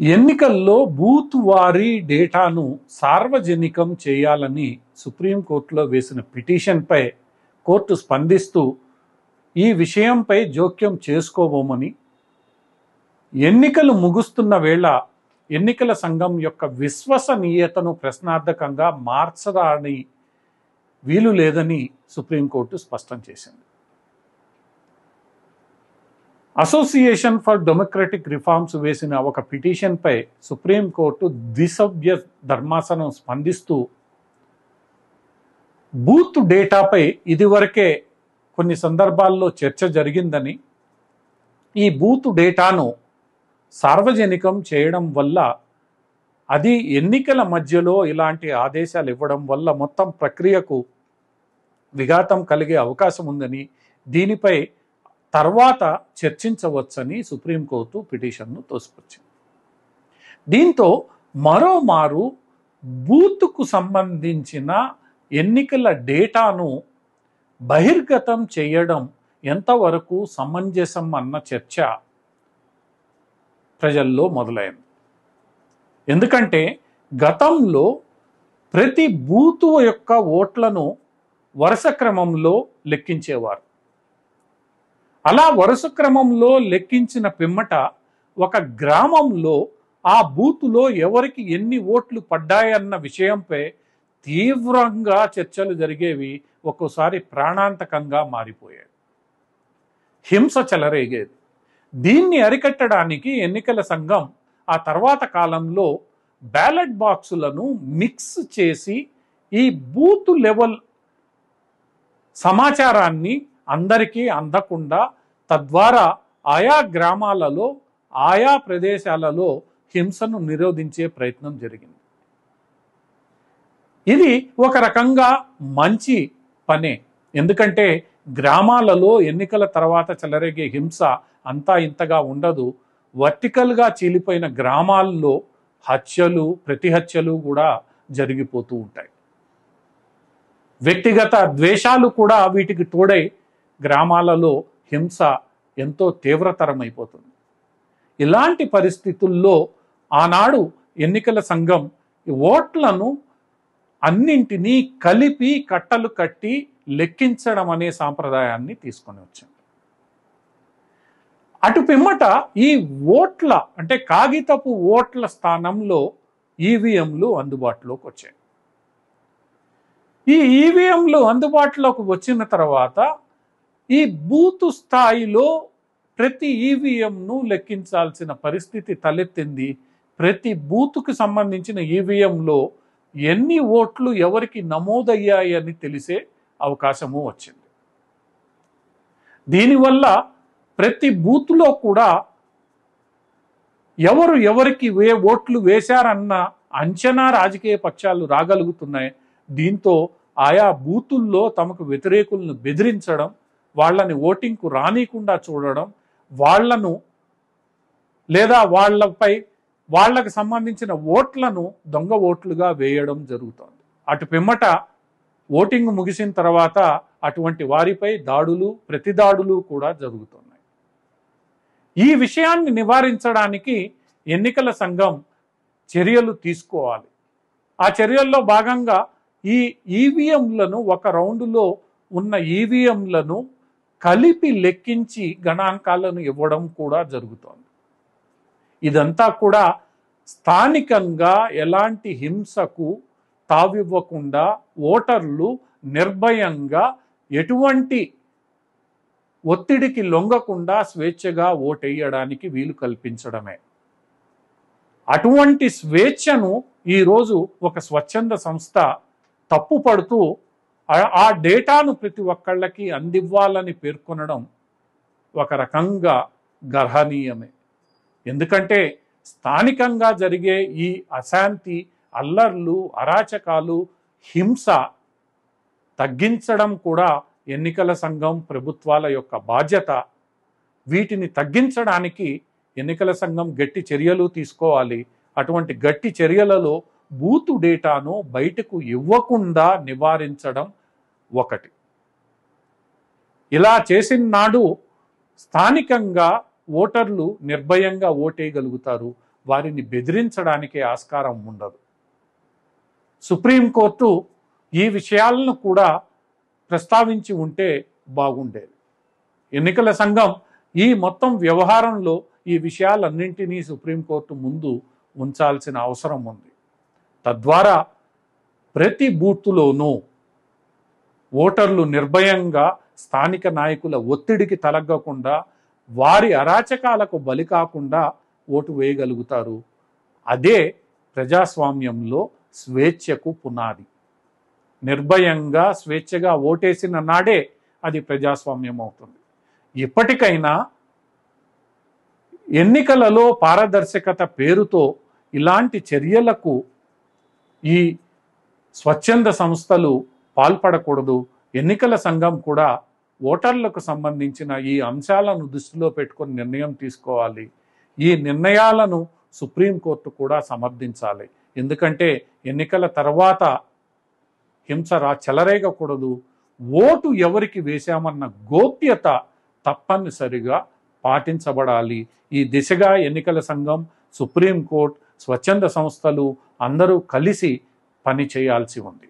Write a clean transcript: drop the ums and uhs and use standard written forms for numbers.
ఎన్నికల్లో బూత్ వారీ డేటాను సార్వజనికం చేయాలని సుప్రీంకోర్టులో వేసిన పిటిషన్పై కోర్టు స్పందిస్తూ ఈ విషయంపై జోక్యం చేసుకోబోమని, ఎన్నికలు ముగుస్తున్న వేళ ఎన్నికల సంఘం యొక్క విశ్వసనీయతను ప్రశ్నార్థకంగా మార్చడానికి వీలు లేదని సుప్రీంకోర్టు స్పష్టం చేసింది. అసోసియేషన్ ఫర్ డెమోక్రటిక్ రిఫార్మ్స్ వేసిన ఒక పిటిషన్పై సుప్రీంకోర్టు ద్విసభ్య ధర్మాసనం స్పందిస్తూ బూత్ డేటాపై ఇదివరకే కొన్ని సందర్భాల్లో చర్చ జరిగిందని, ఈ బూత్ డేటాను సార్వజనికం చేయడం వల్ల అది ఎన్నికల మధ్యలో ఇలాంటి ఆదేశాలు ఇవ్వడం వల్ల మొత్తం ప్రక్రియకు విఘాతం కలిగే అవకాశం ఉందని, దీనిపై తర్వాత చర్చించవచ్చని సుప్రీంకోర్టు పిటిషన్ను తోసిపుచ్చింది. దీంతో మరోమారు బూత్కు సంబంధించిన ఎన్నికల డేటాను బహిర్గతం చేయడం ఎంతవరకు సమంజసం అన్న చర్చ ప్రజల్లో మొదలైంది. ఎందుకంటే గతంలో ప్రతి బూతు యొక్క ఓట్లను వరుస క్రమంలో లెక్కించేవారు. అలా వరుస క్రమంలో లెక్కించిన పిమ్మట ఒక గ్రామంలో ఆ బూతులో ఎవరికి ఎన్ని ఓట్లు పడ్డాయన్న విషయంపై తీవ్రంగా చర్చలు జరిగేవి. ఒక్కోసారి ప్రాణాంతకంగా మారిపోయాయి, హింస చెలరేగేది. దీన్ని అరికట్టడానికి ఎన్నికల సంఘం ఆ తర్వాత కాలంలో బ్యాలెట్ బాక్సులను మిక్స్ చేసి ఈ బూత్ లెవెల్ సమాచారాన్ని అందరికీ అందకుండా, తద్వారా ఆయా గ్రామాలలో ఆయా ప్రదేశాలలో హింసను నిరోధించే ప్రయత్నం జరిగింది. ఇది ఒక రకంగా మంచి పనే. ఎందుకంటే గ్రామాలలో ఎన్నికల తర్వాత చెలరేగే హింస అంతా ఇంతగా ఉండదు. వర్టికల్గా చీలిపోయిన గ్రామాల్లో హత్యలు, ప్రతిహత్యలు కూడా జరిగిపోతూ ఉంటాయి. వ్యక్తిగత ద్వేషాలు కూడా వీటికి తోడై గ్రామాలలో హింస ఎంతో తీవ్రతరమైపోతుంది. ఇలాంటి పరిస్థితుల్లో ఆనాడు ఎన్నికల సంఘం ఓట్లను అన్నింటినీ కలిపి కట్టలు కట్టి లెక్కించడం అనే సాంప్రదాయాన్ని తీసుకొని వచ్చింది. అటు పిమ్మట ఈ ఓట్ల అంటే కాగితపు ఓట్ల స్థానంలో ఈవీఎంలు అందుబాటులోకి వచ్చాయి. ఈ ఈవీఎంలు అందుబాటులోకి వచ్చిన తర్వాత ఈ బూతు స్థాయిలో ప్రతి ఈవీఎంను లెక్కించాల్సిన పరిస్థితి తలెత్తింది. ప్రతి బూతుకు సంబంధించిన ఈవీఎంలో ఎన్ని ఓట్లు ఎవరికి నమోదయ్యాయని తెలిసే అవకాశము వచ్చింది. దీనివల్ల ప్రతి బూత్లో కూడా ఎవరు ఎవరికి ఓట్లు వేశారన్న అంచనా రాజకీయ పక్షాలు రాగలుగుతున్నాయి. దీంతో ఆయా బూతుల్లో తమకు వ్యతిరేకులను బెదిరించడం, వాళ్ళని ఓటింగ్కు రానికుండా చూడడం, వాళ్లను లేదా వాళ్ళకు సంబంధించిన ఓట్లను దొంగ ఓట్లుగా వేయడం జరుగుతోంది. అటు పిమ్మట ఓటింగ్ ముగిసిన తర్వాత అటువంటి వారిపై దాడులు, ప్రతిదాడులు కూడా జరుగుతున్నాయి. ఈ విషయాన్ని నివారించడానికి ఎన్నికల సంఘం చర్యలు తీసుకోవాలి. ఆ చర్యల్లో భాగంగా ఈ ఈవీఎంలను, ఒక రౌండ్లో ఉన్న ఈవీఎంలను కలిపి లెక్కించి గణాంకాలను ఇవ్వడం కూడా జరుగుతోంది. ఇదంతా కూడా స్థానికంగా ఎలాంటి హింసకు తావివ్వకుండా ఓటర్లు నిర్భయంగా, ఎటువంటి ఒత్తిడికి లొంగకుండా స్వేచ్ఛగా ఓటేయడానికి వీలు కల్పించడమే. అటువంటి స్వేచ్ఛను ఈరోజు ఒక స్వచ్ఛంద సంస్థ తప్పుపడుతూ ఆ డేటాను ప్రతి ఒక్కళ్ళకి అందివ్వాలని పేర్కొనడం ఒక రకంగా గర్హనీయమే. ఎందుకంటే స్థానికంగా జరిగే ఈ అశాంతి, అల్లర్లు, అరాచకాలు, హింస తగ్గించడం కూడా ఎన్నికల సంఘం, ప్రభుత్వాల యొక్క బాధ్యత. వీటిని తగ్గించడానికి ఎన్నికల సంఘం గట్టి చర్యలు తీసుకోవాలి. అటువంటి గట్టి చర్యలలో బూతు డేటాను బయటకు ఇవ్వకుండా నివారించడం ఒకటి. ఇలా చేసిన నాడు స్థానికంగా ఓటర్లు నిర్భయంగా ఓటేయగలుగుతారు. వారిని బెదిరించడానికే ఆస్కారం ఉండదు. సుప్రీంకోర్టు ఈ విషయాలను కూడా ప్రస్తావించి ఉంటే బాగుండేది. ఎన్నికల సంఘం ఈ మొత్తం వ్యవహారంలో ఈ విషయాలన్నింటినీ సుప్రీంకోర్టు ముందు ఉంచాల్సిన అవసరం ఉంది. తద్వారా ప్రతి బూత్లోనూ ఓటర్లు నిర్భయంగా స్థానిక నాయకుల ఒత్తిడికి తలగ్గకుండా, వారి అరాచకాలకు బలి కాకుండా ఓటు వేయగలుగుతారు. అదే ప్రజాస్వామ్యంలో స్వేచ్ఛకు పునాది. నిర్భయంగా స్వేచ్ఛగా ఓటేసిన నాడే అది ప్రజాస్వామ్యం అవుతుంది. ఇప్పటికైనా ఎన్నికలలో పారదర్శకత పేరుతో ఇలాంటి చర్యలకు ఈ స్వచ్ఛంద సంస్థలు పాల్పడకూడదు. ఎన్నికల సంఘం కూడా ఓటర్లకు సంబంధించిన ఈ అంశాలను దృష్టిలో పెట్టుకొని నిర్ణయం తీసుకోవాలి. ఈ నిర్ణయాలను సుప్రీంకోర్టు కూడా సమర్థించాలి. ఎందుకంటే ఎన్నికల తర్వాత హింస చెలరేగకూడదు. ఓటు ఎవరికి వేశామన్న గోప్యత తప్పనిసరిగా పాటించబడాలి. ఈ దిశగా ఎన్నికల సంఘం, సుప్రీంకోర్టు, స్వచ్ఛంద సంస్థలు అందరూ కలిసి పని చేయాల్సి ఉంది.